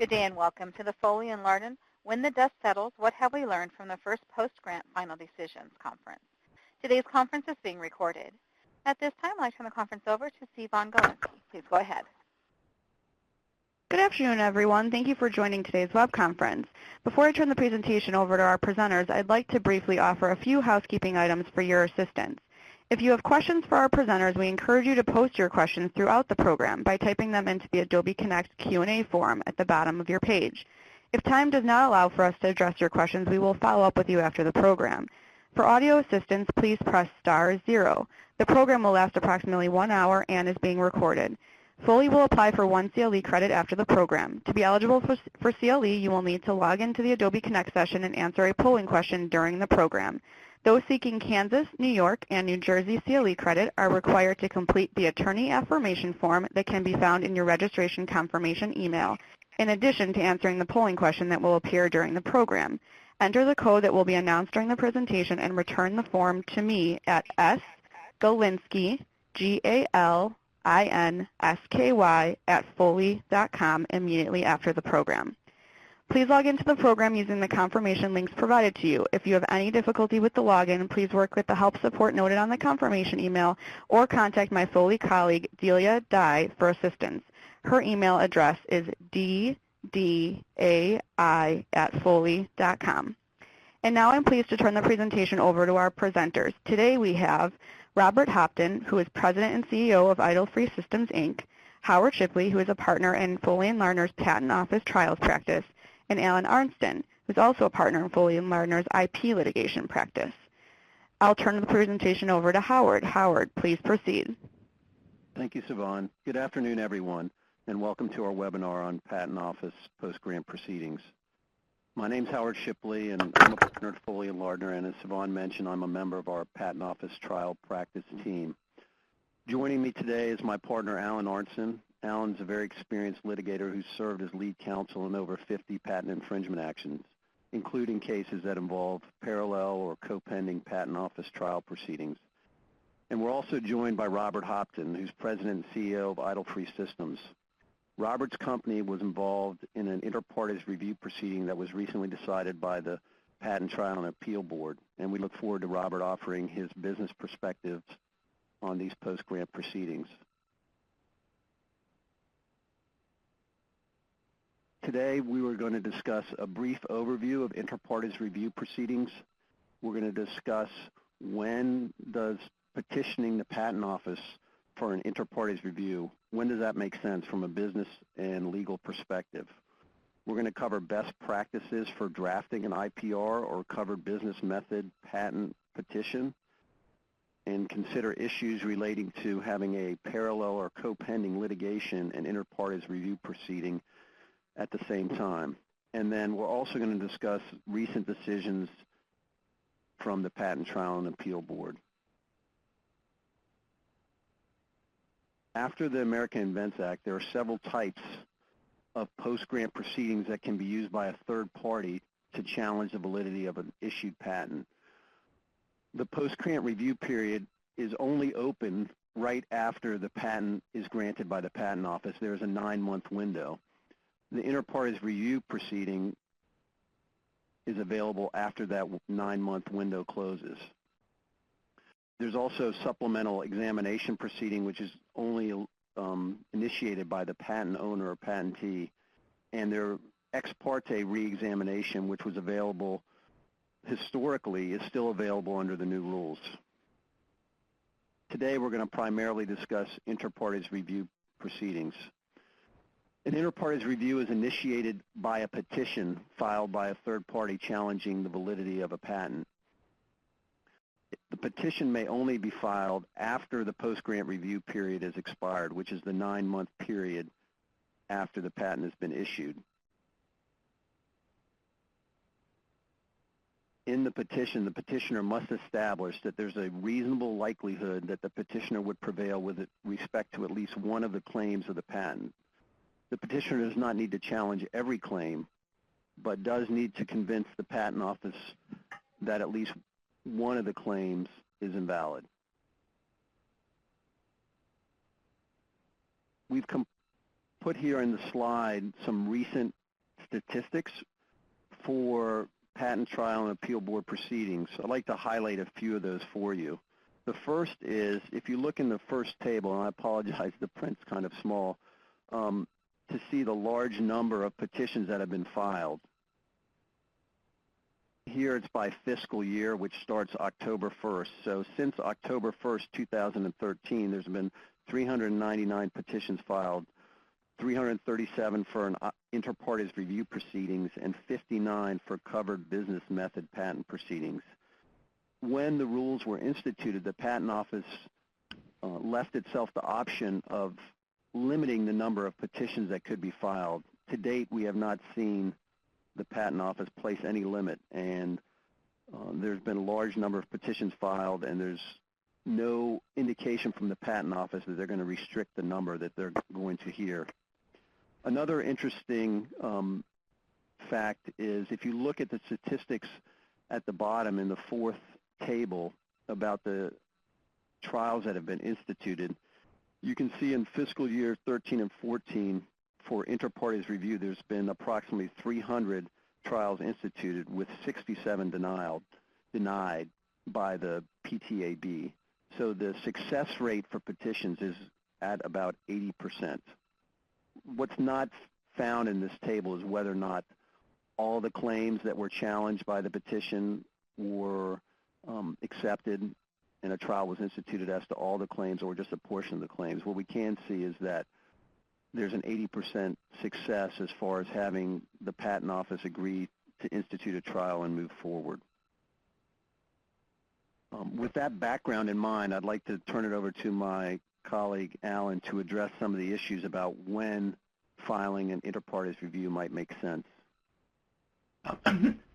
Good day and welcome to the Foley and Lardner When the Dust Settles, What Have We Learned from the First Post-Grant Final Decisions Conference. Today's conference is being recorded. At this time, I'd like to turn the conference over to Sivan Galinsky. Please go ahead. Good afternoon, everyone. Thank you for joining today's web conference. Before I turn the presentation over to our presenters, I'd like to briefly offer a few housekeeping items for your assistance. If you have questions for our presenters, we encourage you to post your questions throughout the program by typing them into the Adobe Connect Q&A form at the bottom of your page. If time does not allow for us to address your questions, we will follow up with you after the program. For audio assistance, please press *0. The program will last approximately 1 hour and is being recorded. Foley will apply for 1 CLE credit after the program. To be eligible for CLE, you will need to log into the Adobe Connect session and answer a polling question during the program. Those seeking Kansas, New York, and New Jersey CLE credit are required to complete the attorney affirmation form that can be found in your registration confirmation email, in addition to answering the polling question that will appear during the program. Enter the code that will be announced during the presentation and return the form to me at sgalinsky, Galinsky, @foley.com immediately after the program. Please log into the program using the confirmation links provided to you. If you have any difficulty with the login, please work with the help support noted on the confirmation email or contact my Foley colleague, Delia Dye, for assistance. Her email address is ddai@foley.com. And now I'm pleased to turn the presentation over to our presenters. Today we have Robert Hopton, who is President and CEO of Idle Free Systems, Inc., Howard Shipley, who is a partner in Foley and Lardner's Patent Office Trials Practice, and Alan Arnston, who's also a partner in Foley and Lardner's IP litigation practice. I'll turn the presentation over to Howard. Howard, please proceed. Thank you, Sivan. Good afternoon, everyone, and welcome to our webinar on Patent Office Post-Grant Proceedings. My name's Howard Shipley, and I'm a partner at Foley and Lardner, and as Sivan mentioned, I'm a member of our Patent Office Trial Practice team. Joining me today is my partner, Alan Arnston. Alan's a very experienced litigator who's served as lead counsel in over 50 patent infringement actions, including cases that involve parallel or co-pending patent office trial proceedings. And we're also joined by Robert Hopton, who's president and CEO of Idle Free Systems. Robert's company was involved in an inter partes review proceeding that was recently decided by the Patent Trial and Appeal Board, and we look forward to Robert offering his business perspectives on these post-grant proceedings. Today, we were going to discuss a brief overview of inter partes review proceedings. We're going to discuss when does petitioning the Patent Office for an inter partes review, when does that make sense from a business and legal perspective? We're going to cover best practices for drafting an IPR or covered business method patent petition, and consider issues relating to having a parallel or co-pending litigation and inter partes review proceeding at the same time. And then we're also going to discuss recent decisions from the Patent Trial and Appeal Board. After the American Invents Act, there are several types of post-grant proceedings that can be used by a third party to challenge the validity of an issued patent. The post-grant review period is only open right after the patent is granted by the Patent Office. There's a 9-month window. The inter partes review proceeding is available after that 9-month window closes. There's also supplemental examination proceeding, which is only initiated by the patent owner or patentee, and their ex parte reexamination, which was available historically, is still available under the new rules. Today, we're going to primarily discuss inter partes review proceedings. An inter partes review is initiated by a petition filed by a third party challenging the validity of a patent. The petition may only be filed after the post-grant review period has expired, which is the 9-month period after the patent has been issued. In the petition, the petitioner must establish that there's a reasonable likelihood that the petitioner would prevail with respect to at least one of the claims of the patent. The petitioner does not need to challenge every claim, but does need to convince the Patent Office that at least one of the claims is invalid. We've put here in the slide some recent statistics for patent trial and appeal board proceedings. I'd like to highlight a few of those for you. The first is, if you look in the first table, and I apologize, the print's kind of small, to see the large number of petitions that have been filed. Here it's by fiscal year, which starts October 1st. So since October 1st, 2013, there's been 399 petitions filed, 337 for an inter partes review proceedings, and 59 for covered business method patent proceedings. When the rules were instituted, the Patent Office left itself the option of limiting the number of petitions that could be filed. To date, we have not seen the Patent Office place any limit, and there's been a large number of petitions filed, and there's no indication from the Patent Office that they're going to restrict the number that they're going to hear. Another interesting fact is, if you look at the statistics at the bottom in the fourth table about the trials that have been instituted, you can see in fiscal year 13 and 14 for inter partes review, there's been approximately 300 trials instituted, with 67 denied by the PTAB. So the success rate for petitions is at about 80%. What's not found in this table is whether or not all the claims that were challenged by the petition were accepted and a trial was instituted as to all the claims or just a portion of the claims. What we can see is that there's an 80% success as far as having the Patent Office agree to institute a trial and move forward. With that background in mind, I'd like to turn it over to my colleague Alan to address some of the issues about when filing an inter partes review might make sense.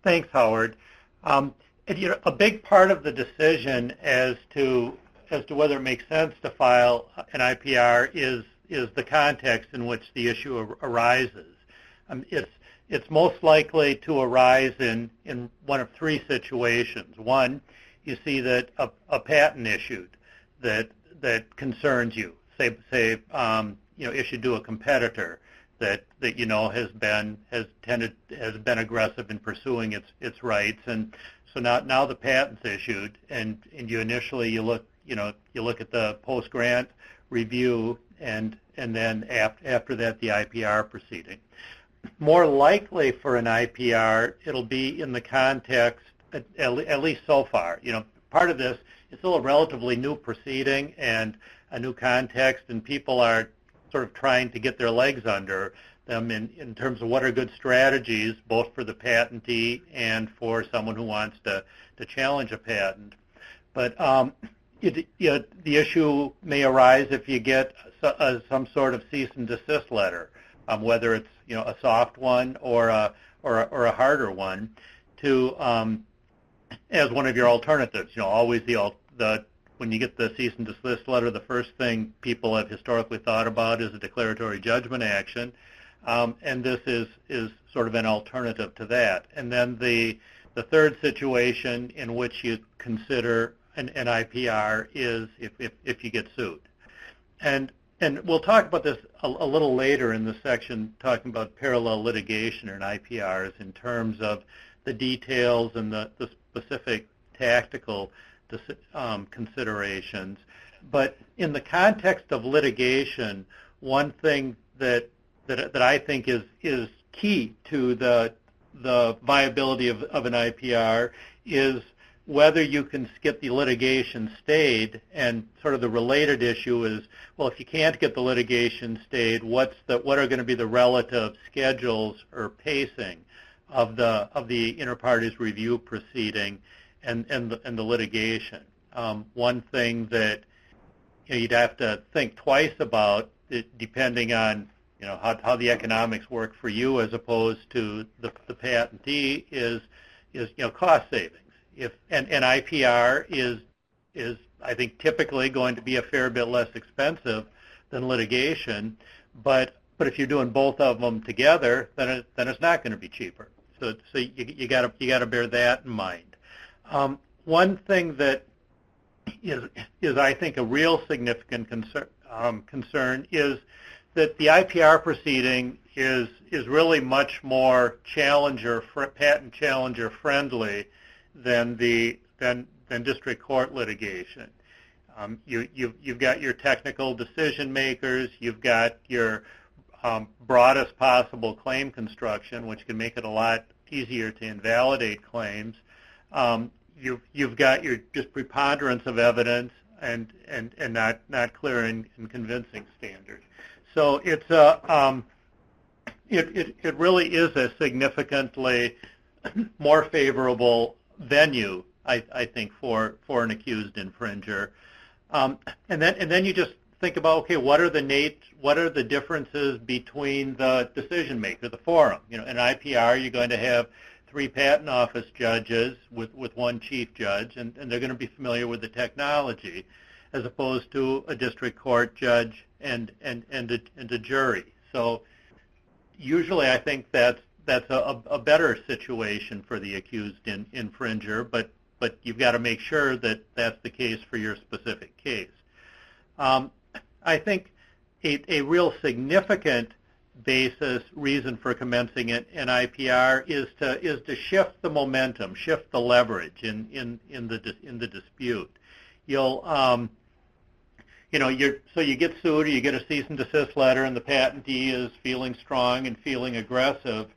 Thanks, Howard. A big part of the decision as to whether it makes sense to file an IPR is the context in which the issue arises. It's most likely to arise in one of three situations. One, you see that a patent issued that concerns you, say issued to a competitor that has been aggressive in pursuing its rights, and so now the patent's issued, and you initially look at the post grant review, and then after that the IPR proceeding. More likely for an IPR, it'll be in the context, at least so far. Part of this, it's still a relatively new proceeding and a new context, and people are sort of trying to get their legs under them in terms of what are good strategies, both for the patentee and for someone who wants to challenge a patent. But the issue may arise if you get some sort of cease and desist letter, whether it's a soft one or a harder one, to as one of your alternatives. Always when you get the cease and desist letter, the first thing people have historically thought about is a declaratory judgment action, and this is sort of an alternative to that. And then the third situation in which you consider an IPR is if you get sued. And we'll talk about this a little later in the section talking about parallel litigation and IPRs in terms of the details and the specific tactical considerations. But in the context of litigation, one thing that I think is key to the viability of an IPR is whether you can get the litigation stayed. And sort of the related issue is, well, if you can't get the litigation stayed, what are going to be the relative schedules or pacing of the inter partes review proceeding and the litigation? One thing that you'd have to think twice about, depending on how the economics work for you as opposed to the patentee, is cost savings. If an IPR is I think typically going to be a fair bit less expensive than litigation, but if you're doing both of them together, then it's not going to be cheaper. So you got to bear that in mind. One thing that is I think a real significant concern is that the IPR proceeding is really much more patent challenger friendly than district court litigation. You've got your technical decision makers, you've got your broadest possible claim construction, which can make it a lot easier to invalidate claims. You've got your just preponderance of evidence and not clear and convincing standards. So it's it really is a significantly more favorable venue, I think, for an accused infringer. And then you just think about, okay, what are the differences between the decision maker, the forum? In IPR, you're going to have 3 patent office judges with 1 chief judge, and they're going to be familiar with the technology, as opposed to a district court judge and a jury. So usually, I think that's a better situation for the accused infringer, but you've got to make sure that that's the case for your specific case. I think a real significant reason for commencing an IPR is to shift the momentum, shift the leverage in the dispute. So you get sued, or you get a cease and desist letter, and the patentee is feeling strong and feeling aggressive,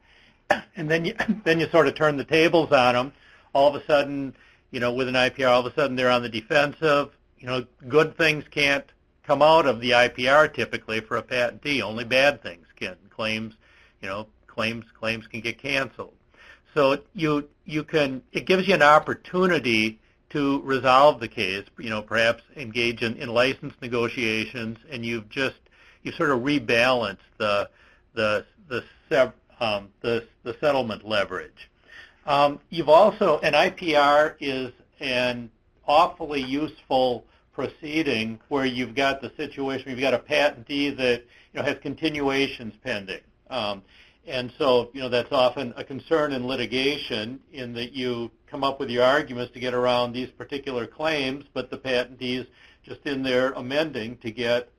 and then you sort of turn the tables on them. All of a sudden, with an IPR, all of a sudden they're on the defensive. Good things can't come out of the IPR typically for a patentee. Only bad things can. Claims can get canceled. So it gives you an opportunity to resolve the case. Perhaps engage in license negotiations, and you sort of rebalance the settlement leverage. You've also, an IPR is an awfully useful proceeding where you've got the situation where you've got a patentee that has continuations pending. And so, that's often a concern in litigation, in that you come up with your arguments to get around these particular claims, but the patentee's just in there amending to get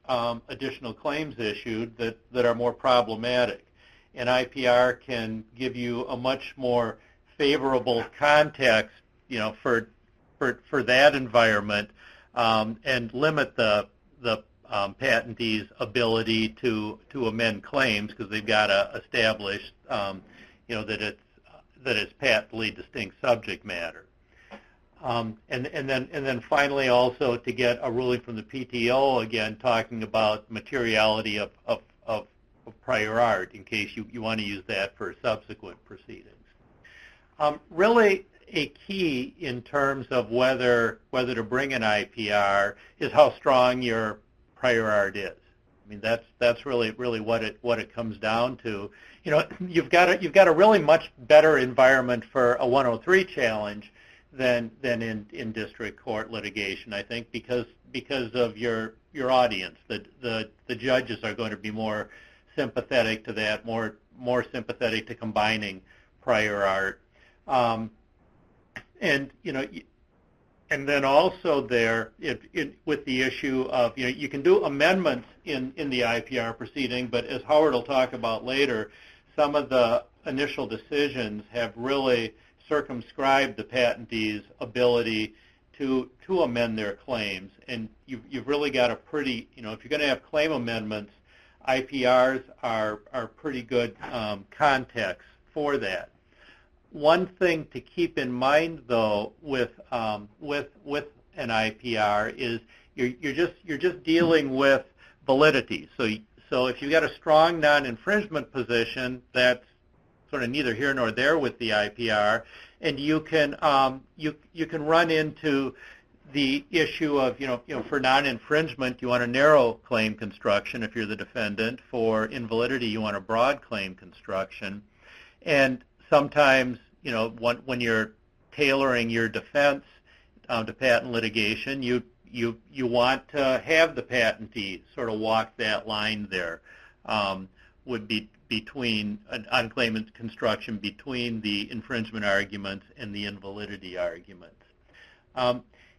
additional claims issued that are more problematic. And IPR can give you a much more favorable context, for that environment, and limit the patentee's ability to amend claims, because they've got to establish, that it's patently distinct subject matter. And then finally, also to get a ruling from the PTO, again talking about materiality of prior art, in case you want to use that for subsequent proceedings. Really, a key in terms of whether to bring an IPR is how strong your prior art is. I mean, that's really what it comes down to. You've got a really much better environment for a 103 challenge than in district court litigation, I think, because of your audience. The judges are going to be more sympathetic to that, more sympathetic to combining prior art. And then also with the issue of, you can do amendments in the IPR proceeding, but as Howard will talk about later, some of the initial decisions have really circumscribed the patentee's ability to amend their claims. And you've really got a pretty, if you're going to have claim amendments, IPRs are pretty good context for that. One thing to keep in mind, though, with an IPR is you're just dealing with validity. So if you've got a strong non-infringement position, that's sort of neither here nor there with the IPR, and you can run into the issue of for non-infringement you want a narrow claim construction if you're the defendant. For invalidity you want a broad claim construction, and sometimes, when you're tailoring your defense to patent litigation, you want to have the patentee sort of walk that line there, would be between on claim construction between the infringement arguments and the invalidity arguments.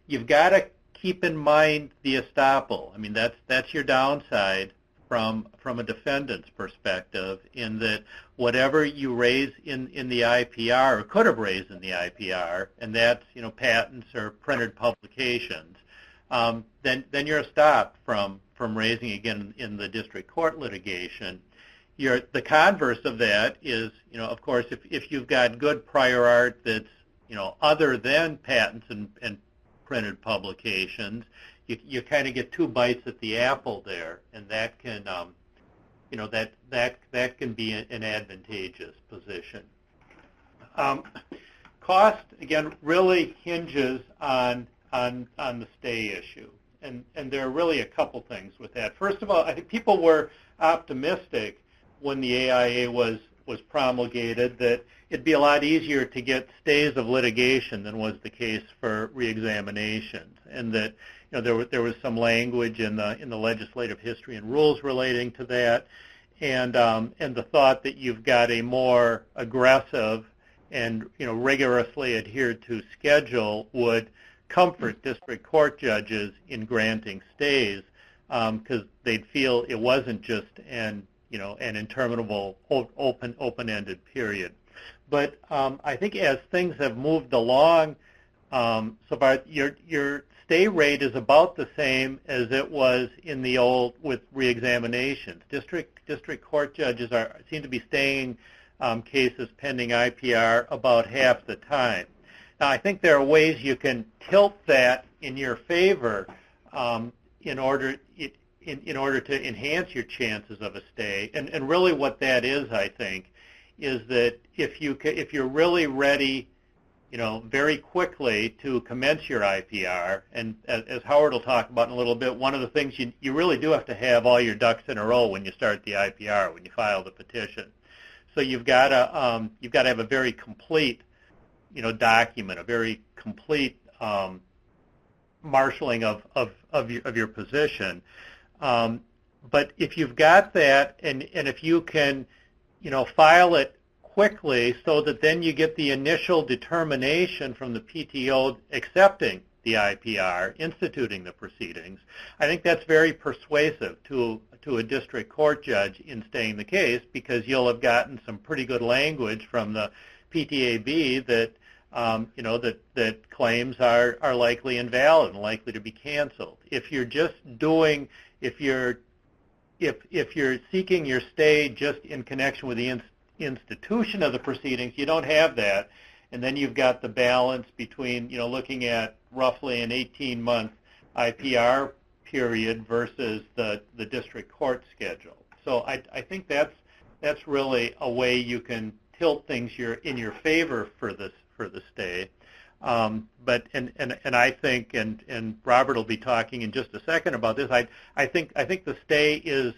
You've got to keep in mind the estoppel. I mean, that's your downside from a defendant's perspective, in that whatever you raise in the IPR, or could have raised in the IPR, and that's patents or printed publications, then you're stopped from raising again in the district court litigation. The converse of that is, of course, if you've got good prior art that's other than patents and printed publications, you kind of get two bites at the apple there, and that can that can be an advantageous position. Cost again really hinges on the stay issue, and there are really a couple things with that. First of all, I think people were optimistic when the AIA was promulgated that it'd be a lot easier to get stays of litigation than was the case for reexaminations, and that there was some language in the legislative history and rules relating to that, and the thought that you've got a more aggressive and rigorously adhered to schedule would comfort district court judges in granting stays, because they'd feel it wasn't just an interminable open-ended period. But I think as things have moved along, so far your stay rate is about the same as it was in the old with reexaminations. District court judges seem to be staying cases pending IPR about half the time. Now, I think there are ways you can tilt that in your favor in order to enhance your chances of a stay. And really what that is, I think, is that if you're really ready, very quickly to commence your IPR, and as Howard will talk about in a little bit, one of the things you really do have to have all your ducks in a row when you start the IPR, when you file the petition. So you've got to have a very complete document, a very complete marshaling of your position. But if you've got that, and if you can, file it quickly so that then you get the initial determination from the PTO accepting the IPR, instituting the proceedings, I think that's very persuasive to a district court judge in staying the case, because you'll have gotten some pretty good language from the PTAB that that claims are likely invalid and likely to be canceled. If you're seeking your stay just in connection with the institution of the proceedings, you don't have that, and then you've got the balance between looking at roughly an 18-month IPR period versus the district court schedule. So I think that's really a way you can tilt things in your favor for the stay. But I think, and Robert will be talking in just a second about this, I think the stay is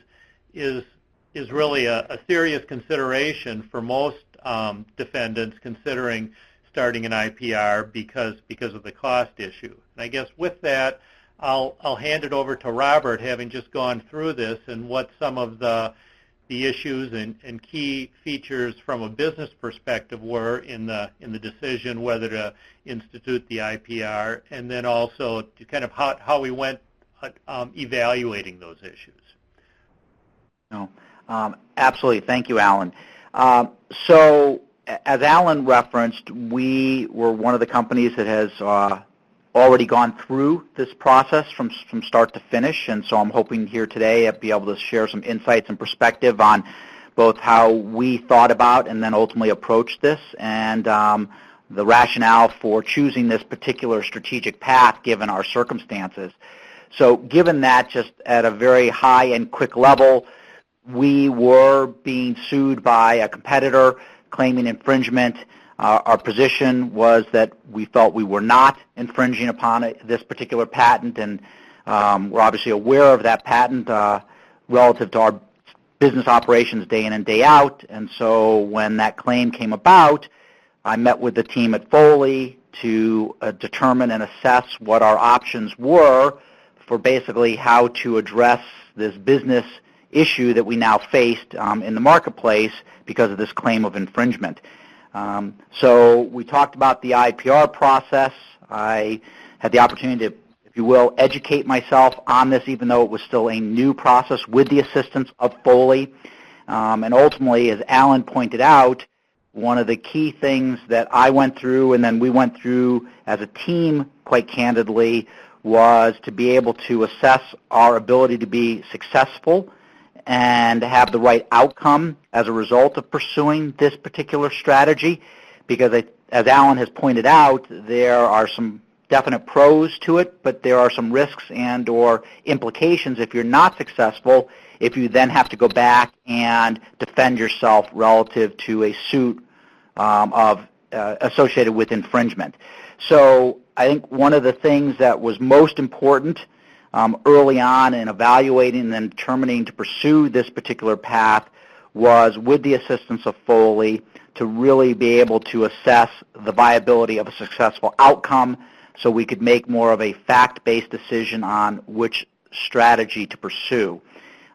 really a serious consideration for most defendants considering starting an IPR because of the cost issue. And I guess with that, I'll hand it over to Robert, having just gone through this, and what some of the issues and key features from a business perspective were in the decision whether to institute the IPR, and then also to kind of how we went evaluating those issues. No, absolutely. Thank you, Alan. So as Alan referenced, we were one of the companies that has already gone through this process from start to finish, and so I'm hoping here today I'll be able to share some insights and perspective on both how we thought about and then ultimately approached this, and the rationale for choosing this particular strategic path given our circumstances. So given that, just at a very high and quick level, we were being sued by a competitor claiming infringement. Our position was that we felt we were not infringing upon this particular patent, and we're obviously aware of that patent relative to our business operations day in and day out. And so when that claim came about, I met with the team at Foley to determine and assess what our options were for basically how to address this business issue that we now faced in the marketplace because of this claim of infringement. So we talked about the IPR process. I had the opportunity to if you will, educate myself on this, even though it was still a new process, with the assistance of Foley. And ultimately, as Alan pointed out, one of the key things that I went through and then we went through as a team, quite candidly, was to be able to assess our ability to be successful and have the right outcome as a result of pursuing this particular strategy. Because as Alan has pointed out, there are some definite pros to it, but there are some risks and or implications if you're not successful, if you then have to go back and defend yourself relative to a suit associated with infringement. So I think one of the things that was most important early on in evaluating and then determining to pursue this particular path was, with the assistance of Foley, to really be able to assess the viability of a successful outcome so we could make more of a fact-based decision on which strategy to pursue.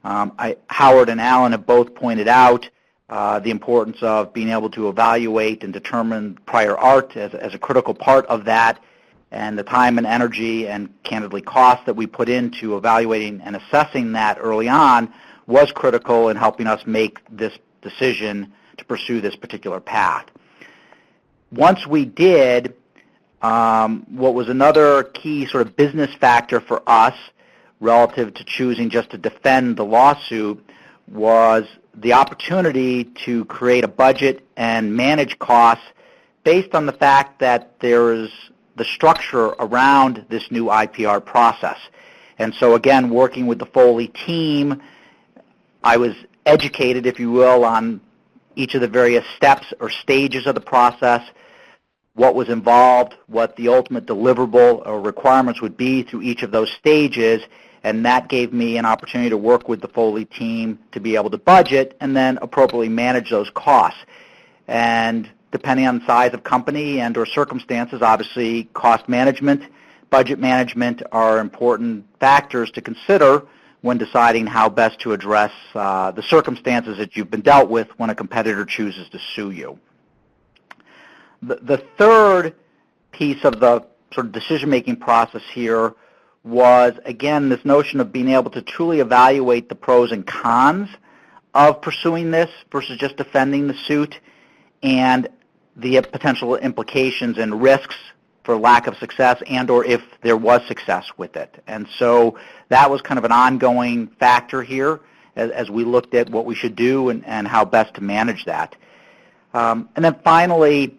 Howard and Alan have both pointed out the importance of being able to evaluate and determine prior art as a critical part of that, and the time and energy and, candidly, cost that we put into evaluating and assessing that early on was critical in helping us make this decision to pursue this particular path. Once we did, what was another key sort of business factor for us relative to choosing just to defend the lawsuit was the opportunity to create a budget and manage costs based on the fact that there is the structure around this new IPR process. And so again, working with the Foley team, I was educated, if you will, on each of the various steps or stages of the process, what was involved, what the ultimate deliverable or requirements would be through each of those stages, and that gave me an opportunity to work with the Foley team to be able to budget and then appropriately manage those costs. And depending on the size of company and or circumstances, obviously cost management, budget management are important factors to consider when deciding how best to address the circumstances that you've been dealt with when a competitor chooses to sue you. The third piece of the sort of decision-making process here was, again, this notion of being able to truly evaluate the pros and cons of pursuing this versus just defending the suit, and the potential implications and risks for lack of success and or if there was success with it. And so that was kind of an ongoing factor here as we looked at what we should do and how best to manage that. And then finally,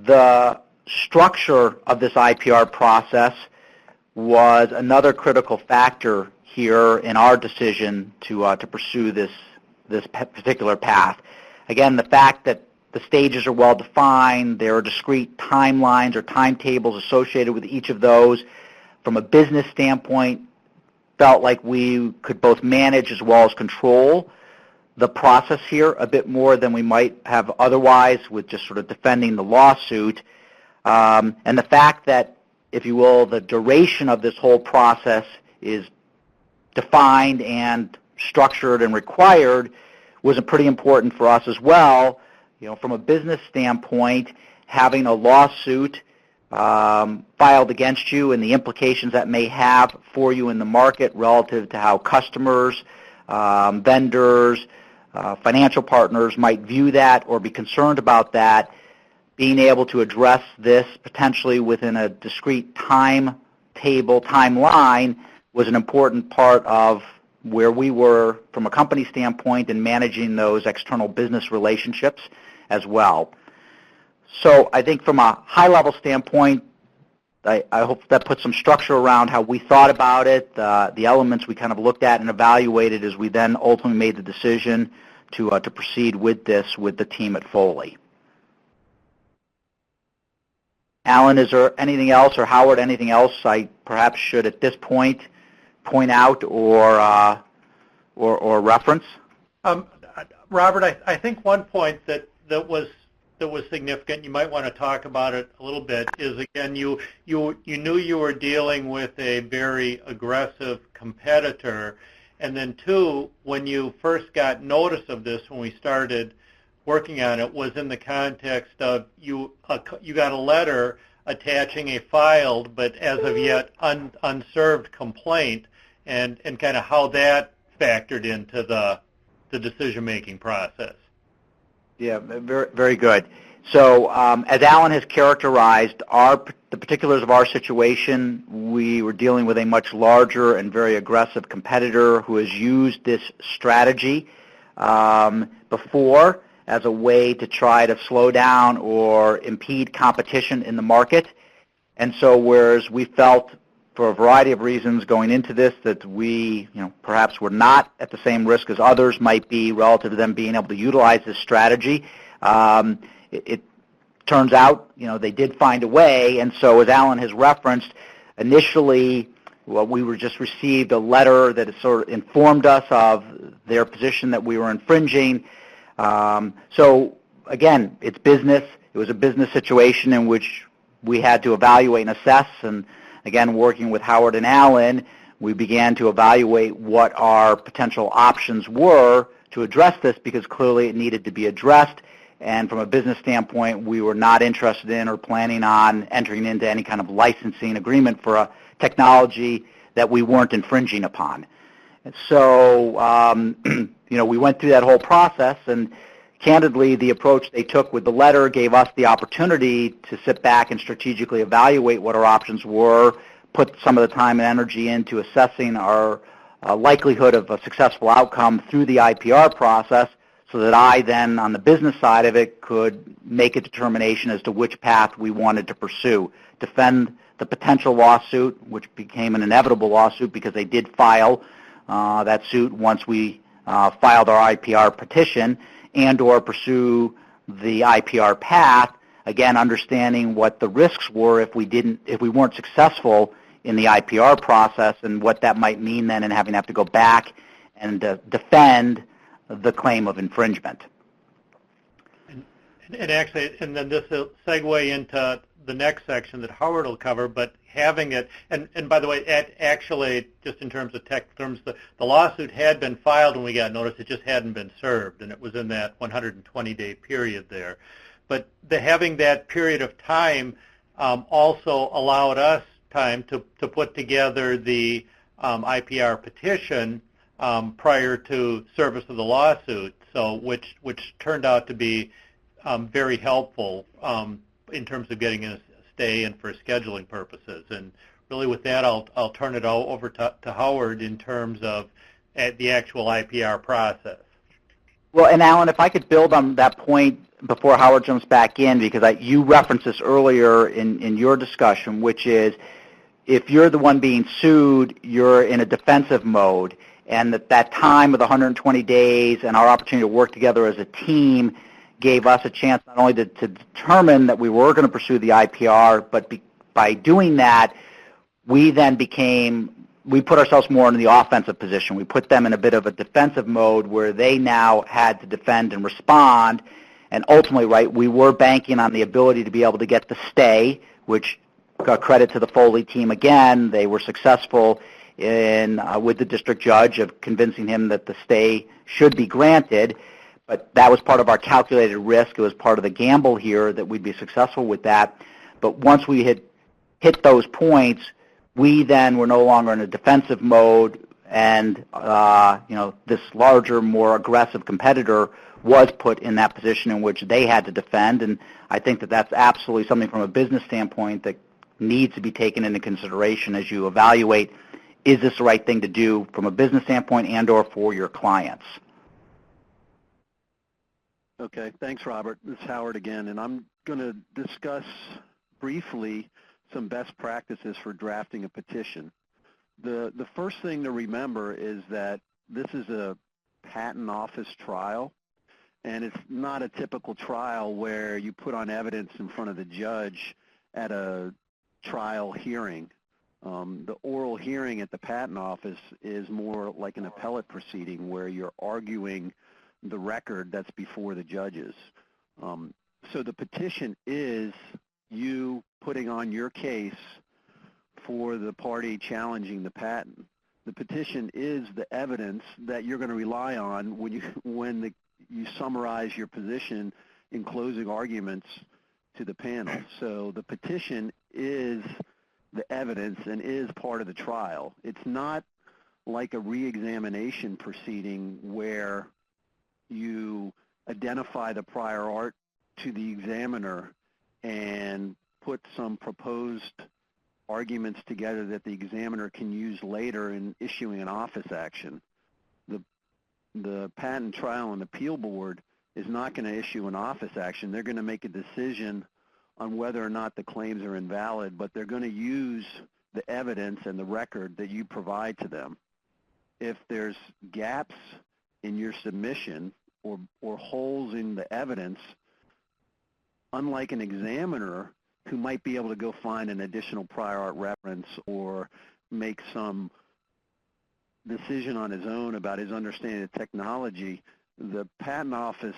the structure of this IPR process was another critical factor here in our decision to pursue this particular path. Again, the fact that the stages are well defined, there are discrete timelines or timetables associated with each of those. From a business standpoint, felt like we could both manage as well as control the process here a bit more than we might have otherwise with just sort of defending the lawsuit. And the fact that, if you will, the duration of this whole process is defined and structured and required was pretty important for us as well. You know, from a business standpoint, having a lawsuit filed against you and the implications that may have for you in the market relative to how customers, vendors, financial partners might view that or be concerned about that, being able to address this potentially within a discrete timeline was an important part of where we were from a company standpoint in managing those external business relationships as well. So I think from a high-level standpoint, I hope that puts some structure around how we thought about it, the elements we kind of looked at and evaluated as we then ultimately made the decision to proceed with this with the team at Foley. Alan, is there anything else, or Howard, anything else I perhaps should at this point out or reference? Robert, I think one point that was significant, you might want to talk about it a little bit, is again, you knew you were dealing with a very aggressive competitor, and then two, when you first got notice of this, when we started working on it, was in the context of you got a letter attaching a filed but as of yet unserved complaint, and kind of how that factored into the decision-making process. Yeah, very, very good. So as Alan has characterized the particulars of our situation, we were dealing with a much larger and very aggressive competitor who has used this strategy before as a way to try to slow down or impede competition in the market. And so whereas we felt for a variety of reasons going into this that we, perhaps were not at the same risk as others might be relative to them being able to utilize this strategy, it turns out, they did find a way. And so as Alan has referenced, initially, we were just received a letter that sort of informed us of their position that we were infringing. So again, it's business. It was a business situation in which we had to evaluate and assess. And again, working with Howard and Alan, we began to evaluate what our potential options were to address this, because clearly it needed to be addressed. And from a business standpoint, we were not interested in or planning on entering into any kind of licensing agreement for a technology that we weren't infringing upon. And so, we went through that whole process, and candidly, the approach they took with the letter gave us the opportunity to sit back and strategically evaluate what our options were, put some of the time and energy into assessing our likelihood of a successful outcome through the IPR process, so that I then, on the business side of it, could make a determination as to which path we wanted to pursue. Defend the potential lawsuit, which became an inevitable lawsuit because they did file that suit once we filed our IPR petition, and or pursue the IPR path, again, understanding what the risks were if we weren't successful in the IPR process, and what that might mean then in having to have to go back and defend the claim of infringement. And actually, and then this will segue into the next section that Howard will cover, but having it, and by the way, actually, just in terms of tech terms, the lawsuit had been filed when we got notice, it just hadn't been served, and it was in that 120-day period there. But having that period of time also allowed us time to put together the IPR petition prior to service of the lawsuit, so which turned out to be very helpful in terms of getting a stay and for scheduling purposes. And really, with that, I'll turn it over to Howard in terms of the actual IPR process. Well, and Alan, if I could build on that point before Howard jumps back in, because you referenced this earlier in your discussion, which is if you're the one being sued, you're in a defensive mode. And that time of the 120 days and our opportunity to work together as a team gave us a chance not only to determine that we were going to pursue the IPR, but by doing that, we put ourselves more in the offensive position. We put them in a bit of a defensive mode where they now had to defend and respond. And ultimately, right, we were banking on the ability to be able to get the stay, which credit to the Foley team again. They were successful with the district judge of convincing him that the stay should be granted, but that was part of our calculated risk. It was part of the gamble here that we'd be successful with that. But once we had hit those points, we then were no longer in a defensive mode, and this larger, more aggressive competitor was put in that position in which they had to defend. And I think that that's absolutely something from a business standpoint that needs to be taken into consideration as you evaluate, is this the right thing to do from a business standpoint and or for your clients? Okay, thanks, Robert. This is Howard again, and I'm going to discuss briefly some best practices for drafting a petition. The first thing to remember is that this is a patent office trial, and it's not a typical trial where you put on evidence in front of the judge at a trial hearing. The oral hearing at the patent office is more like an appellate proceeding where you're arguing the record that's before the judges. So the petition is you putting on your case for the party challenging the patent. The petition is the evidence that you're going to rely on when you summarize your position in closing arguments to the panel. So the petition is the evidence and is part of the trial. It's not like a re-examination proceeding where you identify the prior art to the examiner and put some proposed arguments together that the examiner can use later in issuing an office action. The Patent Trial and Appeal Board is not going to issue an office action. They're going to make a decision on whether or not the claims are invalid, but they're going to use the evidence and the record that you provide to them. If there's gaps in your submission or holes in the evidence, unlike an examiner who might be able to go find an additional prior art reference or make some decision on his own about his understanding of technology, the Patent Office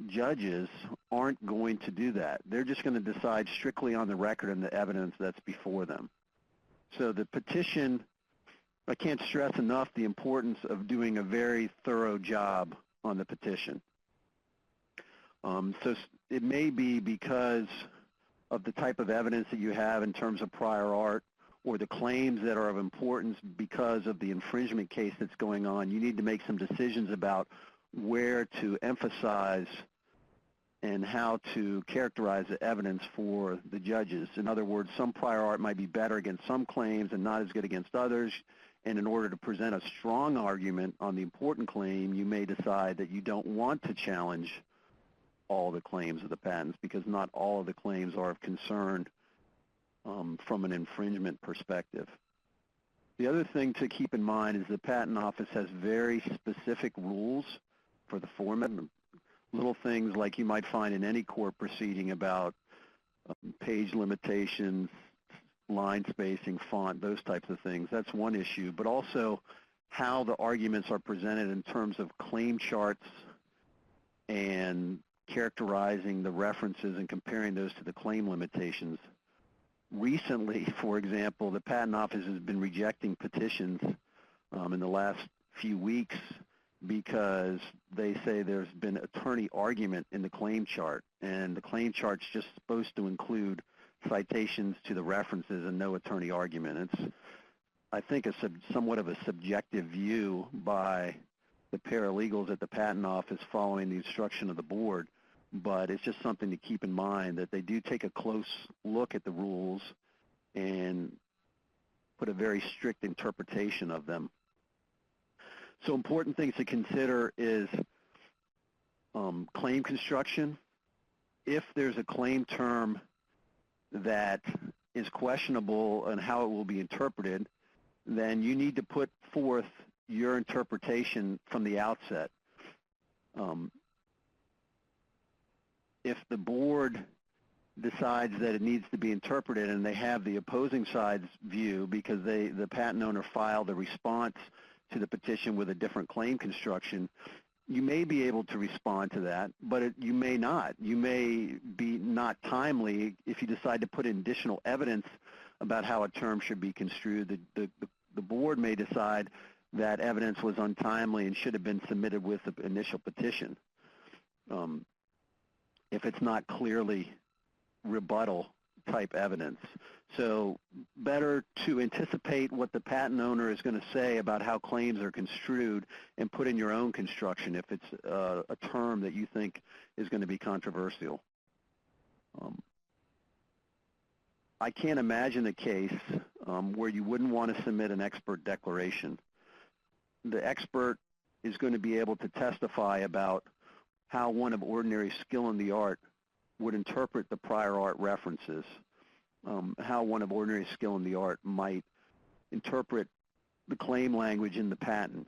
judges aren't going to do that. They're just going to decide strictly on the record and the evidence that's before them. So the petition, I can't stress enough the importance of doing a very thorough job on the petition. So it may be because of the type of evidence that you have in terms of prior art or the claims that are of importance because of the infringement case that's going on. You need to make some decisions about where to emphasize and how to characterize the evidence for the judges. In other words, some prior art might be better against some claims and not as good against others. And in order to present a strong argument on the important claim, you may decide that you don't want to challenge all the claims of the patents because not all of the claims are of concern from an infringement perspective. The other thing to keep in mind is the Patent Office has very specific rules for the format. Little things like you might find in any court proceeding about page limitations, line spacing, font, those types of things. That's one issue. But also how the arguments are presented in terms of claim charts and characterizing the references and comparing those to the claim limitations. Recently, for example, the Patent Office has been rejecting petitions in the last few weeks because they say there's been attorney argument in the claim chart, and the claim chart's just supposed to include citations to the references and no attorney argument. It's, I think, somewhat of a subjective view by the paralegals at the Patent Office following the instruction of the board, but it's just something to keep in mind that they do take a close look at the rules and put a very strict interpretation of them. So important things to consider is claim construction. If there's a claim term that is questionable on how it will be interpreted, then you need to put forth your interpretation from the outset. If the board decides that it needs to be interpreted and they have the opposing side's view because the patent owner filed a response to the petition with a different claim construction, you may be able to respond to that, but you may not. You may be not timely if you decide to put in additional evidence about how a term should be construed. The board may decide that evidence was untimely and should have been submitted with the initial petition if it's not clearly rebuttal type evidence. So better to anticipate what the patent owner is going to say about how claims are construed and put in your own construction if it's a term that you think is going to be controversial. I can't imagine a case where you wouldn't want to submit an expert declaration. The expert is going to be able to testify about how one of ordinary skill in the art would interpret the prior art references, how one of ordinary skill in the art might interpret the claim language in the patent,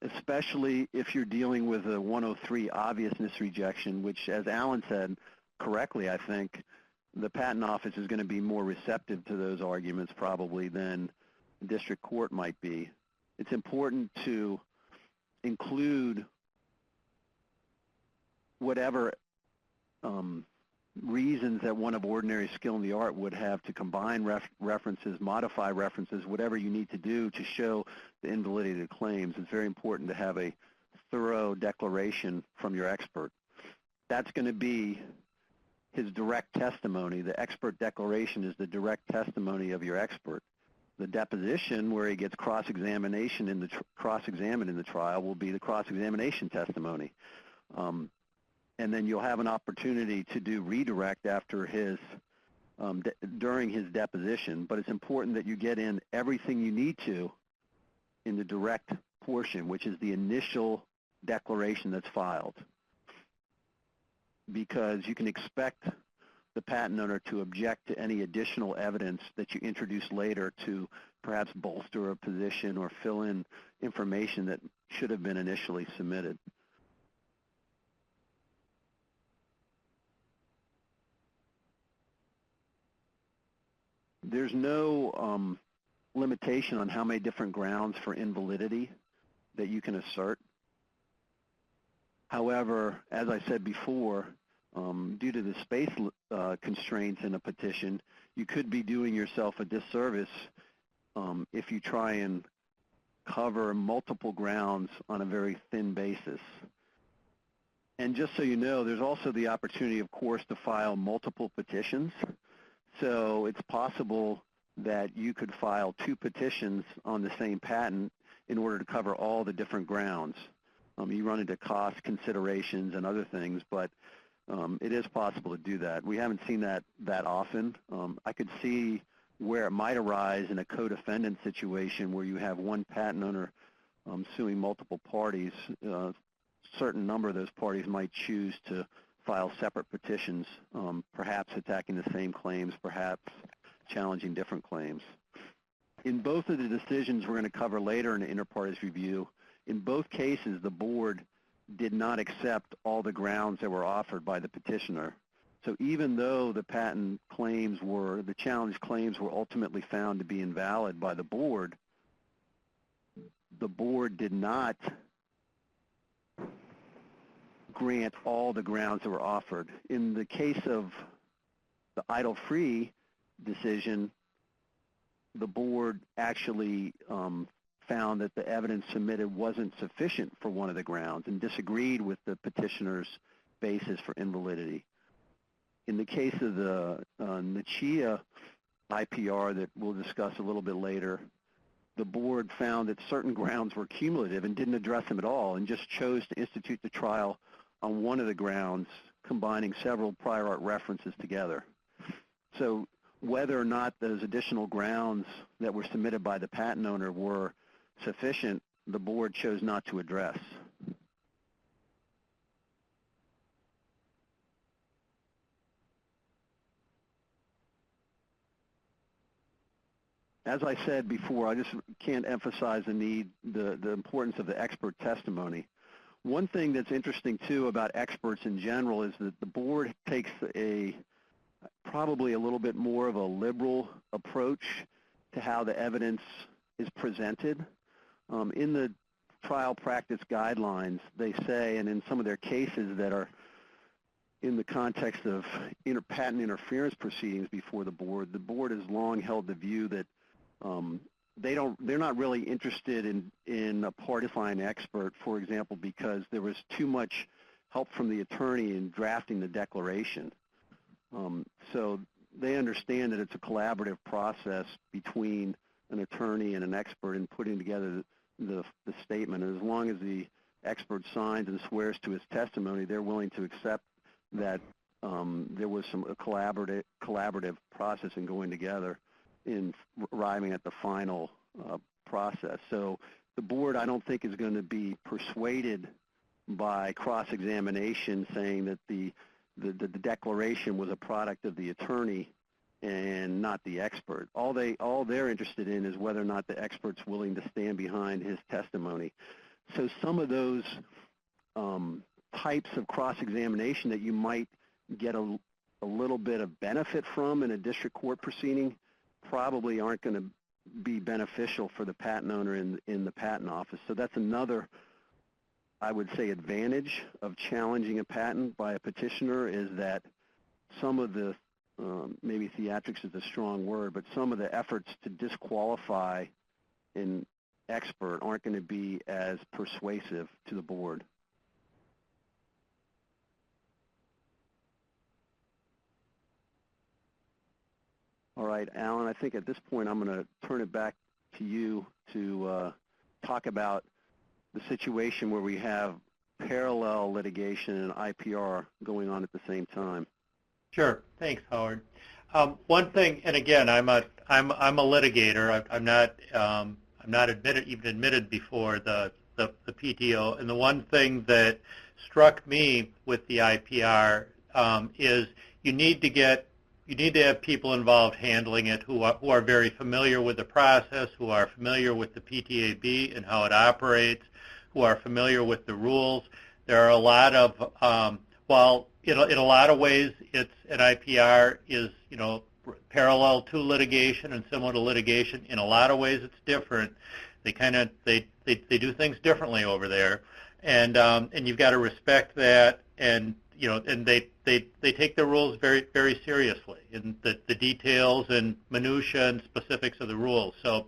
especially if you're dealing with a 103 obviousness rejection, which, as Alan said correctly, I think, the Patent Office is going to be more receptive to those arguments probably than the district court might be. It's important to include whatever reasons that one of ordinary skill in the art would have to combine references, modify references, whatever you need to do to show the invalidity of the claims. It's very important to have a thorough declaration from your expert. That's going to be his direct testimony. The expert declaration is the direct testimony of your expert. The deposition, where he gets cross-examination in the cross-examined in the trial, will be the cross-examination testimony. And then you'll have an opportunity to do redirect after his during his deposition. But it's important that you get in everything you need to in the direct portion, which is the initial declaration that's filed, because you can expect the patent owner to object to any additional evidence that you introduce later to perhaps bolster a position or fill in information that should have been initially submitted. There's no limitation on how many different grounds for invalidity that you can assert. However, as I said before, due to the space constraints in a petition, you could be doing yourself a disservice if you try and cover multiple grounds on a very thin basis. And just so you know, there's also the opportunity, of course, to file multiple petitions. So it's possible that you could file 2 petitions on the same patent in order to cover all the different grounds. You run into cost considerations and other things, but it is possible to do that. We haven't seen that often. I could see where it might arise in a co-defendant situation where you have one patent owner suing multiple parties. A certain number of those parties might choose to file separate petitions, perhaps attacking the same claims, perhaps challenging different claims. In both of the decisions we're going to cover later in the inter-parties review, in both cases the board did not accept all the grounds that were offered by the petitioner. So even though the patent claims were, the challenge claims were ultimately found to be invalid by the board did not grant all the grounds that were offered. In the case of the idle-free decision, the board actually found that the evidence submitted wasn't sufficient for one of the grounds and disagreed with the petitioner's basis for invalidity. In the case of the Nichia IPR that we'll discuss a little bit later, the board found that certain grounds were cumulative and didn't address them at all and just chose to institute the trial on one of the grounds, combining several prior art references together. So whether or not those additional grounds that were submitted by the patent owner were sufficient, the board chose not to address. As I said before, I just can't emphasize the importance of the expert testimony. One thing that's interesting too about experts in general is that the board takes probably a little bit more of a liberal approach to how the evidence is presented. In the trial practice guidelines, they say, and in some of their cases that are in the context of patent interference proceedings before the board has long held the view that they're not really interested in a party-line expert, for example, because there was too much help from the attorney in drafting the declaration. So they understand that it's a collaborative process between an attorney and an expert in putting together the statement. And as long as the expert signs and swears to his testimony, they're willing to accept that there was a collaborative process in going together in arriving at the final process. So the board, I don't think, is going to be persuaded by cross-examination saying that the declaration was a product of the attorney and not the expert. All they're interested in is whether or not the expert's willing to stand behind his testimony. So some of those types of cross-examination that you might get a little bit of benefit from in a district court proceeding probably aren't going to be beneficial for the patent owner in the patent office. So that's another, I would say, advantage of challenging a patent by a petitioner, is that some of the, maybe theatrics is a strong word, but some of the efforts to disqualify an expert aren't going to be as persuasive to the board. right, Alan, I think at this point I'm going to turn it back to you to talk about the situation where we have parallel litigation and IPR going on at the same time. Sure. Thanks, Howard. One thing, and again, I'm a litigator. I'm not admitted before the PTO. And the one thing that struck me with the IPR is you need to have people involved handling it who are very familiar with the process, who are familiar with the PTAB and how it operates, who are familiar with the rules. There are a lot of while in a lot of ways it's an IPR is parallel to litigation and similar to litigation. In a lot of ways it's different. They do things differently over there, and you've got to respect that. And they take the rules very, very seriously in the details and minutia and specifics of the rules. So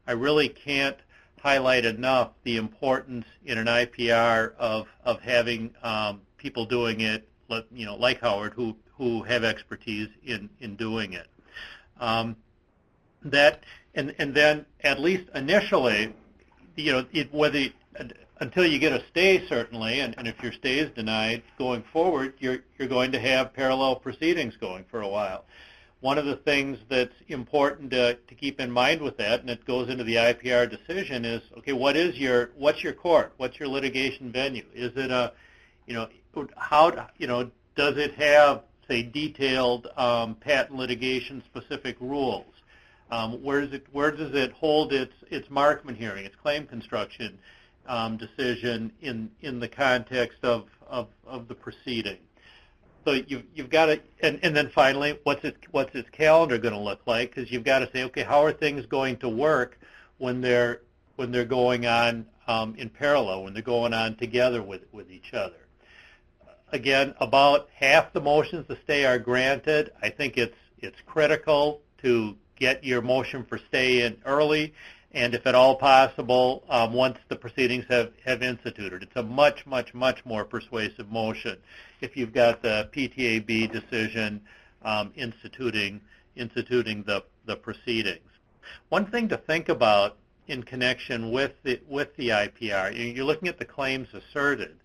I really can't highlight enough the importance in an IPR of having people doing it, like Howard, who have expertise in doing it. That and then at least initially, until you get a stay, certainly, and if your stay is denied going forward, you're going to have parallel proceedings going for a while. One of the things that's important to keep in mind with that, and it goes into the IPR decision, is okay, what's your court? What's your litigation venue? Is it does it have, say, detailed patent litigation specific rules? Where does it hold its Markman hearing, its claim construction decision in the context of the proceeding? So you've got to, and then finally, what's its calendar going to look like? Because you've got to say, okay, how are things going to work when they're going on in parallel, when they're going on together with each other? Again, about half the motions to stay are granted. I think it's critical to get your motion for stay in early, and if at all possible, once the proceedings have instituted. It's a much, much, much more persuasive motion if you've got the PTAB decision instituting the proceedings. One thing to think about in connection with the IPR, you're looking at the claims asserted,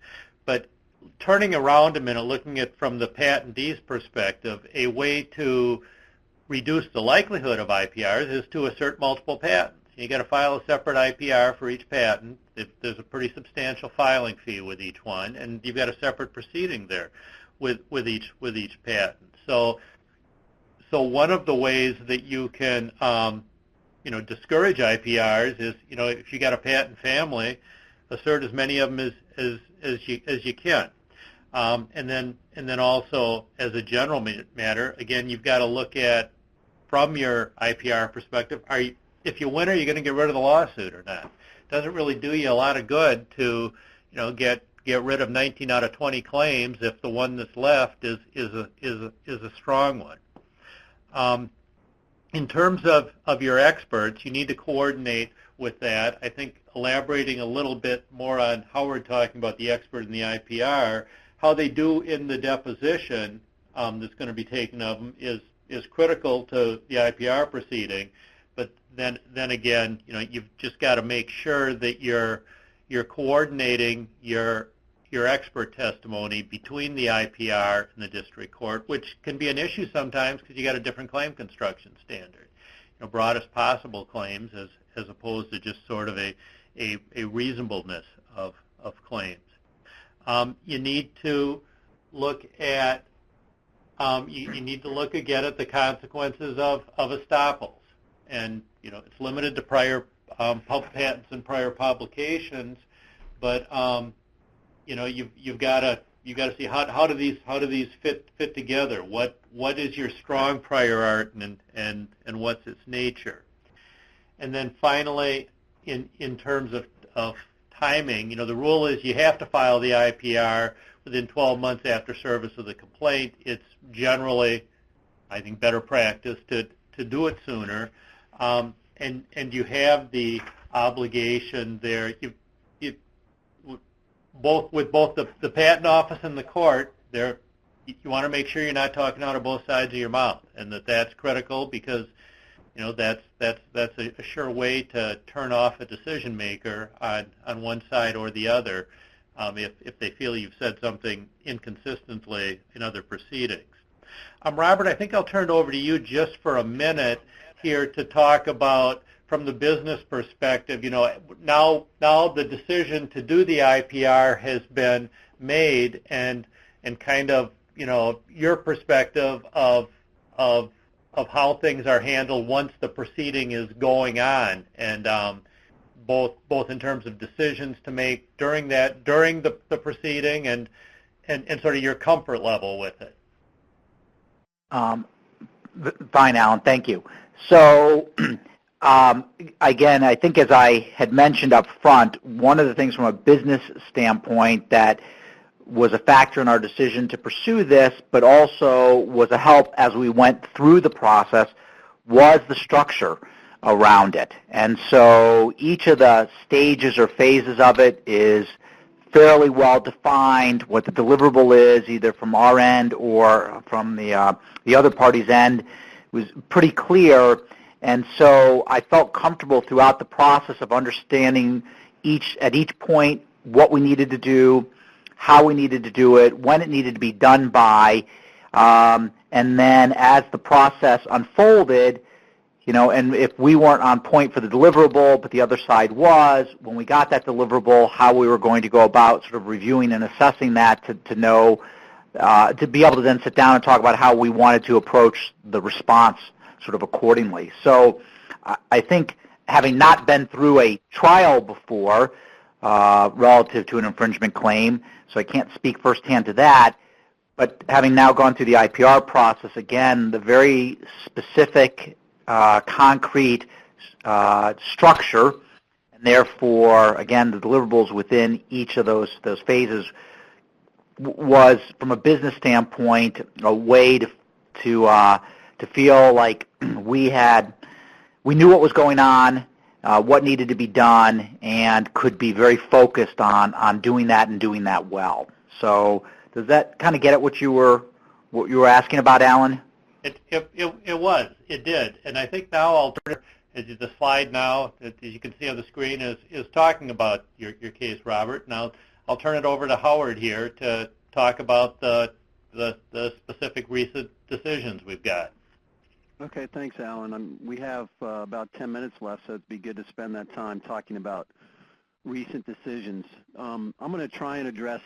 but turning around a minute, looking at from the patentee's perspective, a way to reduce the likelihood of IPRs is to assert multiple patents. You got to file a separate IPR for each patent. There's a pretty substantial filing fee with each one, and you've got a separate proceeding there with each patent. So one of the ways that you can discourage IPRs is if you got a patent family, assert as many of them as you can. And then also as a general matter, again, you've got to look at from your IPR perspective, if you win, are you going to get rid of the lawsuit or not? It doesn't really do you a lot of good to get rid of 19 out of 20 claims if the one that's left is a strong one. In terms of your experts, you need to coordinate with that. I think elaborating a little bit more on how we're talking about the expert in the IPR, how they do in the deposition that's going to be taken of them is critical to the IPR proceeding. But then again, you've just got to make sure that you're coordinating your expert testimony between the IPR and the district court, which can be an issue sometimes because you got a different claim construction standard. Broadest possible claims as opposed to just sort of a reasonableness of claims. You need to look at again at the consequences of estoppels, and it's limited to prior patents and prior publications, but you've got to see how do these fit together? What is your strong prior art and what's its nature? And then finally, in terms of timing, the rule is you have to file the IPR within 12 months after service of the complaint. It's generally, I think, better practice to do it sooner, and you have the obligation there. With both the patent office and the court, they're you want to make sure you're not talking out of both sides of your mouth, and that's critical because that's a sure way to turn off a decision maker on one side or the other if they feel you've said something inconsistently in other proceedings. Robert, I think I'll turn it over to you just for a minute here to talk about, from the business perspective, now the decision to do the IPR has been made, and kind of, your perspective of how things are handled once the proceeding is going on, and both in terms of decisions to make during the proceeding and sort of your comfort level with it. Fine, Alan. Thank you. So, again, I think as I had mentioned up front, one of the things from a business standpoint that was a factor in our decision to pursue this, but also was a help as we went through the process, was the structure around it. And so each of the stages or phases of it is fairly well defined. What the deliverable is, either from our end or from the other party's end, was pretty clear. And so I felt comfortable throughout the process of understanding at each point what we needed to do, how we needed to do it, when it needed to be done by, and then as the process unfolded, and if we weren't on point for the deliverable, but the other side was, when we got that deliverable, how we were going to go about sort of reviewing and assessing that to know, to be able to then sit down and talk about how we wanted to approach the response sort of accordingly. So I think, having not been through a trial before relative to an infringement claim, so I can't speak firsthand to that, but having now gone through the IPR process, again, the very specific concrete structure, and therefore, again, the deliverables within each of those phases was, from a business standpoint, a way to feel like we knew what was going on, what needed to be done, and could be very focused on doing that and doing that well. So, does that kind of get at what you were asking about, Alan? It was. It did. And I think now I'll turn it, the slide now, as you can see on the screen, is talking about your case, Robert. Now I'll turn it over to Howard here to talk about the specific recent decisions we've got. Okay, thanks, Alan. We have about 10 minutes left, so it'd be good to spend that time talking about recent decisions. I'm going to try and address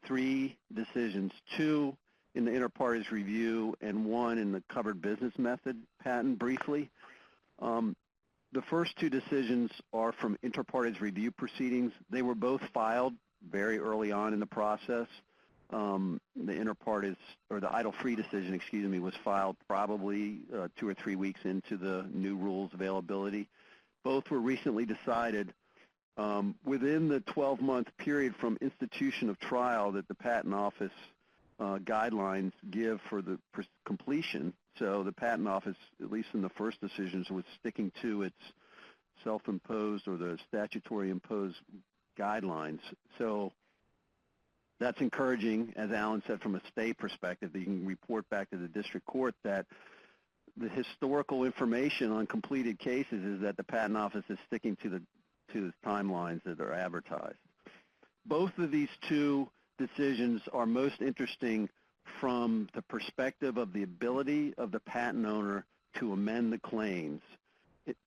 3 decisions, 2 in the inter partes review and 1 in the covered business method patent briefly. The first 2 decisions are from inter partes review proceedings. They were both filed very early on in the process. The inter partes, or the idle-free decision, was filed probably 2 or 3 weeks into the new rules availability. Both were recently decided within the 12-month period from institution of trial that the Patent Office guidelines give for the completion. So the Patent Office, at least in the first decisions, was sticking to its self-imposed or the statutory imposed guidelines. So that's encouraging, as Alan said, from a stay perspective, that you can report back to the district court that the historical information on completed cases is that the Patent Office is sticking to the timelines that are advertised. Both of these 2 decisions are most interesting from the perspective of the ability of the patent owner to amend the claims,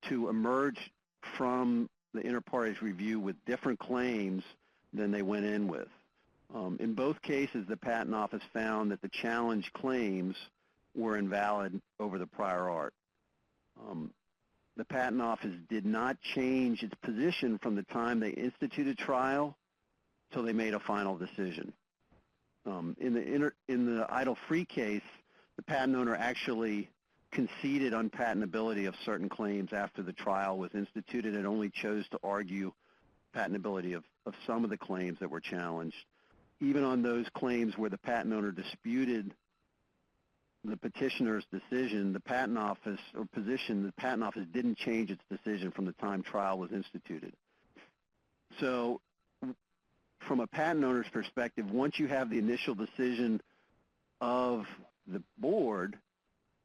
to emerge from the inter partes review with different claims than they went in with. In both cases, the Patent Office found that the challenge claims were invalid over the prior art. The Patent Office did not change its position from the time they instituted trial till they made a final decision. In the idle-free case, the patent owner actually conceded unpatentability of certain claims after the trial was instituted and only chose to argue patentability of some of the claims that were challenged. Even on those claims where the patent owner disputed the petitioner's decision, the Patent Office didn't change its decision from the time trial was instituted. So from a patent owner's perspective, once you have the initial decision of the board,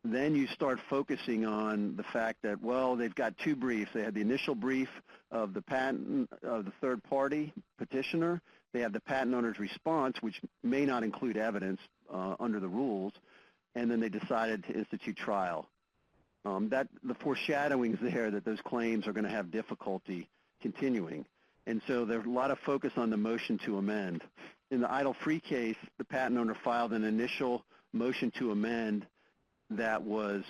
then you start focusing on the fact that, well, they've got two briefs. They had the initial brief of the patent of the third party petitioner. They have the patent owner's response, which may not include evidence under the rules, and then they decided to institute trial. The foreshadowing is there that those claims are going to have difficulty continuing. And so there's a lot of focus on the motion to amend. In the idle-free case, the patent owner filed an initial motion to amend that was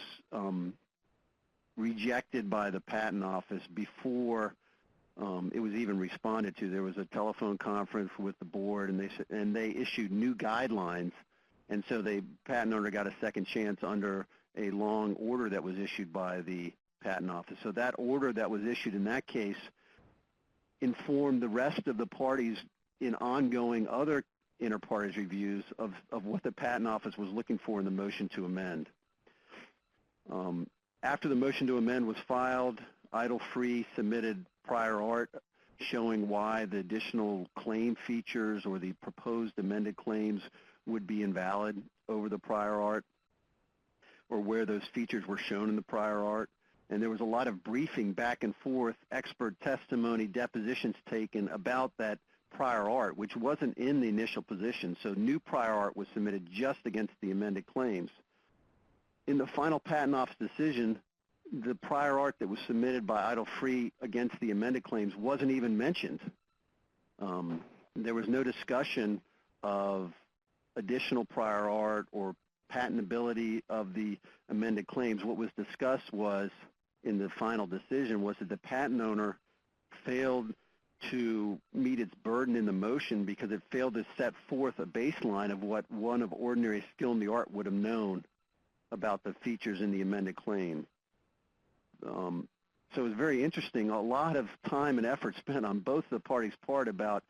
rejected by the patent office before it was even responded to. There was a telephone conference with the board, and they issued new guidelines, and so the patent owner got a second chance under a long order that was issued by the patent office. So that order that was issued in that case informed the rest of the parties in ongoing other inter-parties reviews of what the patent office was looking for in the motion to amend. After the motion to amend was filed, idle-free submitted prior art showing why the additional claim features or the proposed amended claims would be invalid over the prior art, or where those features were shown in the prior art. And there was a lot of briefing back and forth, expert testimony, depositions taken about that prior art, which wasn't in the initial position. So new prior art was submitted just against the amended claims. In the final patent office decision, the prior art that was submitted by idle-free against the amended claims wasn't even mentioned. There was no discussion of additional prior art or patentability of the amended claims. What was discussed was, in the final decision, was that the patent owner failed to meet its burden in the motion because it failed to set forth a baseline of what one of ordinary skill in the art would have known about the features in the amended claim. So it was very interesting. A lot of time and effort spent on both the parties' part about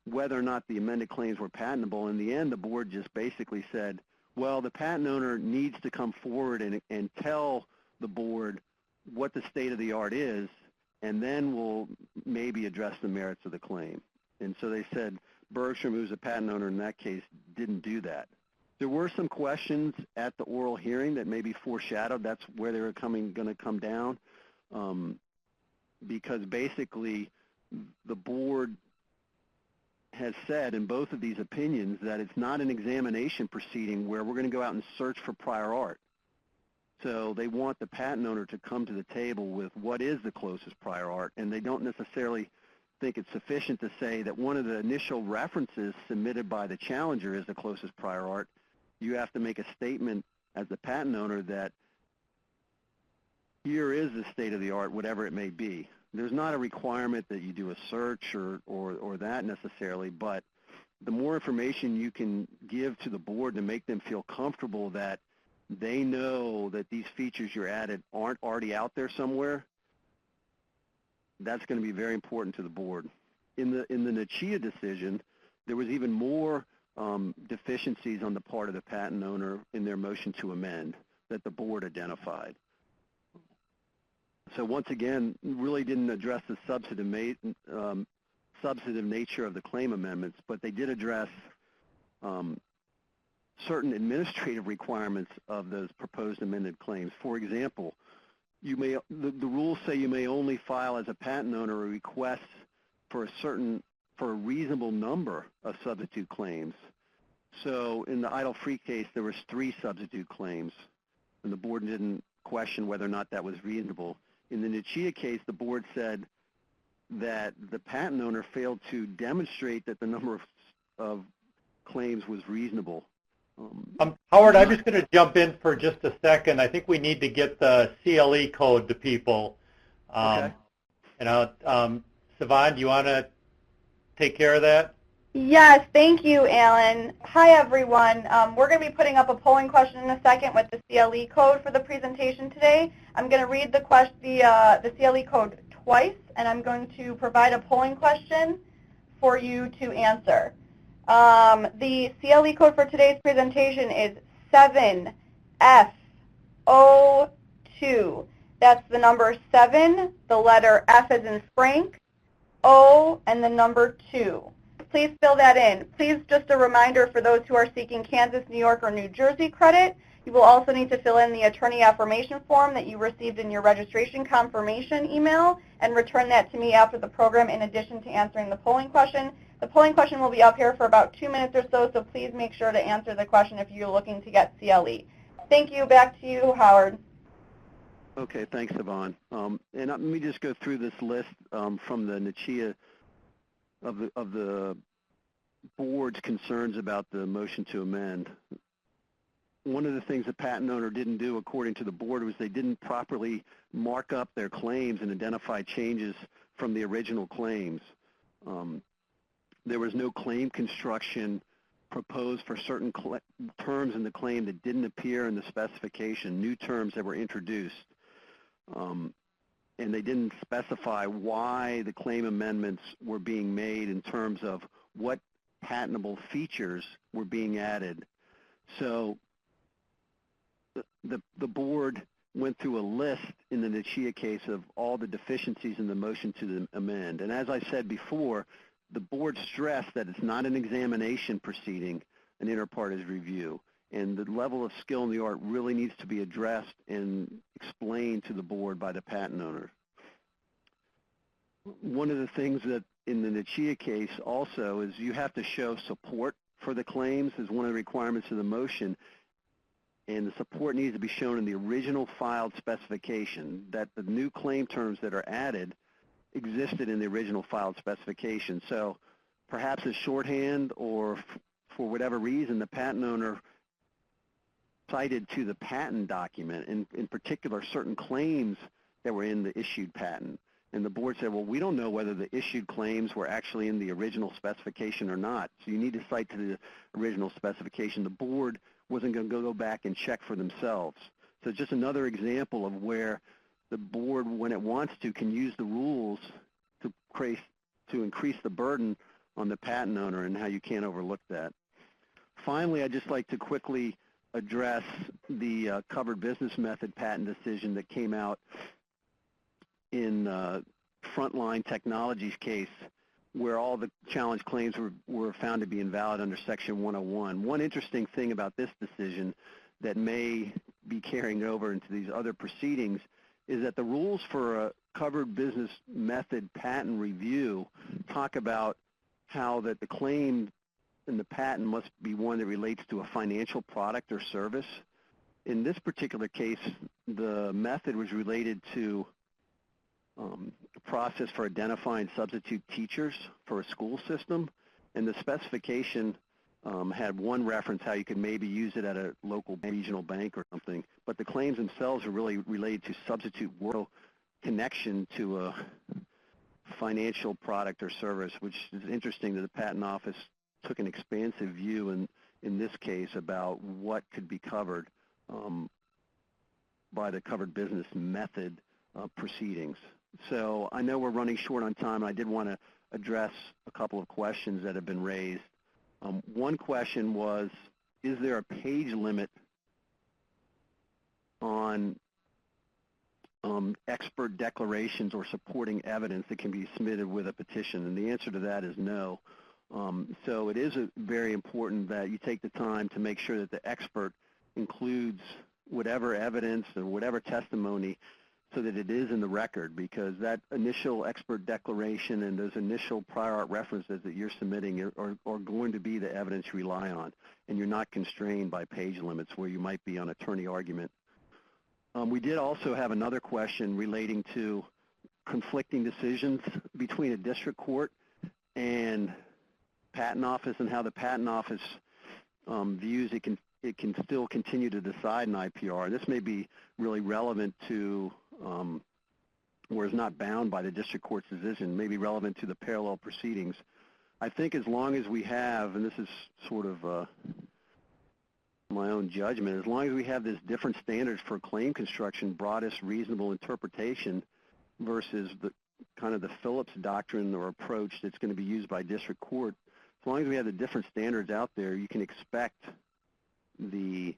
whether or not the amended claims were patentable. In the end, the board just basically said, well, the patent owner needs to come forward and tell the board what the state of the art is, and then we'll maybe address the merits of the claim. And so they said Bergstrom, who's a patent owner in that case, didn't do that. There were some questions at the oral hearing that maybe foreshadowed that's where they were going to come down, because basically the board has said in both of these opinions that it's not an examination proceeding where we're going to go out and search for prior art. So they want the patent owner to come to the table with what is the closest prior art, and they don't necessarily think it's sufficient to say that one of the initial references submitted by the challenger is the closest prior art. You have to make a statement as the patent owner that here is the state of the art, whatever it may be. There's not a requirement that you do a search or that necessarily, but the more information you can give to the board to make them feel comfortable that they know that these features you're added aren't already out there somewhere, that's going to be very important to the board. In the Nichia decision, there was even more deficiencies on the part of the patent owner in their motion to amend that the board identified. So once again, really didn't address the substantive nature of the claim amendments, but they did address certain administrative requirements of those proposed amended claims. For example, the rules say you may only file as a patent owner a request for a reasonable number of substitute claims. So in the idle-free case, there was 3 substitute claims, and the board didn't question whether or not that was reasonable. In the Nichia case, the board said that the patent owner failed to demonstrate that the number of claims was reasonable. Howard, I'm just going to jump in for just a second. I think we need to get the CLE code to people. Okay. Sivan, do you want to take care of that? Yes, thank you, Alan. Hi, everyone. We're going to be putting up a polling question in a second with the CLE code for the presentation today. I'm going to read the CLE code twice, and I'm going to provide a polling question for you to answer. The CLE code for today's presentation is 7F02. That's the number 7, the letter F as in Frank, O, and the number 2. To please fill that in. Please, just a reminder for those who are seeking Kansas, New York, or New Jersey credit, you will also need to fill in the attorney affirmation form that you received in your registration confirmation email and return that to me after the program in addition to answering the polling question. The polling question will be up here for about 2 minutes or so please make sure to answer the question if you're looking to get CLE. Thank you. Back to you, Howard. Okay, thanks, Yvonne. And let me just go through this list from the NCHIA of the board's concerns about the motion to amend. One of the things the patent owner didn't do, according to the board, was they didn't properly mark up their claims and identify changes from the original claims. There was no claim construction proposed for certain terms in the claim that didn't appear in the specification, new terms that were introduced. And they didn't specify why the claim amendments were being made in terms of what patentable features were being added. So the board went through a list in the NCHIA case of all the deficiencies in the motion to amend. And as I said before, the board stressed that it's not an examination proceeding, an inter partes review. And the level of skill in the art really needs to be addressed and explained to the board by the patent owner. One of the things that in the NCHIA case also is you have to show support for the claims as one of the requirements of the motion. And the support needs to be shown in the original filed specification, that the new claim terms that are added existed in the original filed specification. So perhaps as shorthand or for whatever reason, the patent owner cited to the patent document, in particular certain claims that were in the issued patent. And the board said, well, we don't know whether the issued claims were actually in the original specification or not. So you need to cite to the original specification. The board wasn't going to go back and check for themselves. So it's just another example of where the board, when it wants to, can use the rules to increase the burden on the patent owner and how you can't overlook that. Finally, I'd just like to quickly address the covered business method patent decision that came out in Frontline Technologies case, where all the challenge claims were found to be invalid under Section 101. One interesting thing about this decision that may be carrying over into these other proceedings is that the rules for a covered business method patent review talk about how that the claim in the patent must be one that relates to a financial product or service. In this particular case, the method was related to a process for identifying substitute teachers for a school system, and the specification had one reference how you could maybe use it at a local regional bank or something, but the claims themselves are really related to substitute work connection to a financial product or service, which is interesting that the Patent Office took an expansive view in this case about what could be covered by the covered business method proceedings. So I know we're running short on time, and I did want to address a couple of questions that have been raised. One question was, is there a page limit on expert declarations or supporting evidence that can be submitted with a petition? And the answer to that is no. So it is very important that you take the time to make sure that the expert includes whatever evidence or whatever testimony so that it is in the record, because that initial expert declaration and those initial prior art references that you're submitting are going to be the evidence you rely on, and you're not constrained by page limits where you might be on attorney argument. We did also have another question relating to conflicting decisions between a district court and Patent Office and how the Patent Office views it can still continue to decide an IPR. This may be really relevant to where it's not bound by the district court's decision, may be relevant to the parallel proceedings. I think as long as we have, and this is sort of my own judgment, as long as we have this different standards for claim construction, broadest reasonable interpretation versus the kind of the Phillips doctrine or approach that's going to be used by district court, as long as we have the different standards out there, you can expect the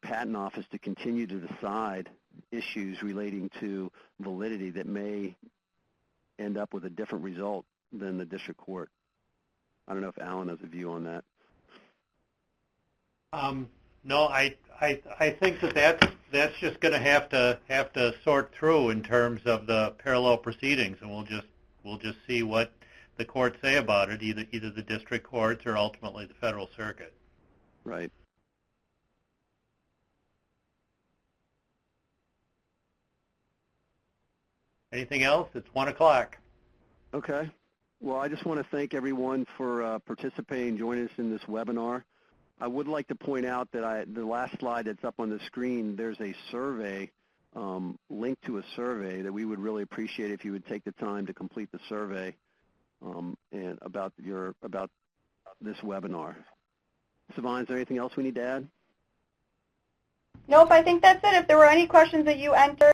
Patent Office to continue to decide issues relating to validity that may end up with a different result than the district court. I don't know if Alan has a view on that. No, I think that's just going to have to sort through in terms of the parallel proceedings, and we'll just see what the courts say about it, either the district courts or ultimately the Federal Circuit. Right. Anything else? It's 1 o'clock. Okay. Well, I just want to thank everyone for participating, joining us in this webinar. I would like to point out that the last slide that's up on the screen, there's a survey, link to a survey that we would really appreciate if you would take the time to complete the survey and about this webinar. Siobhan, is there anything else we need to add? Nope, I think that's it. If there were any questions that you entered,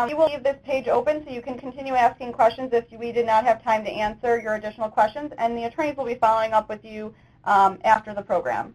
we will leave this page open so you can continue asking questions if we did not have time to answer your additional questions, and the attorneys will be following up with you after the program.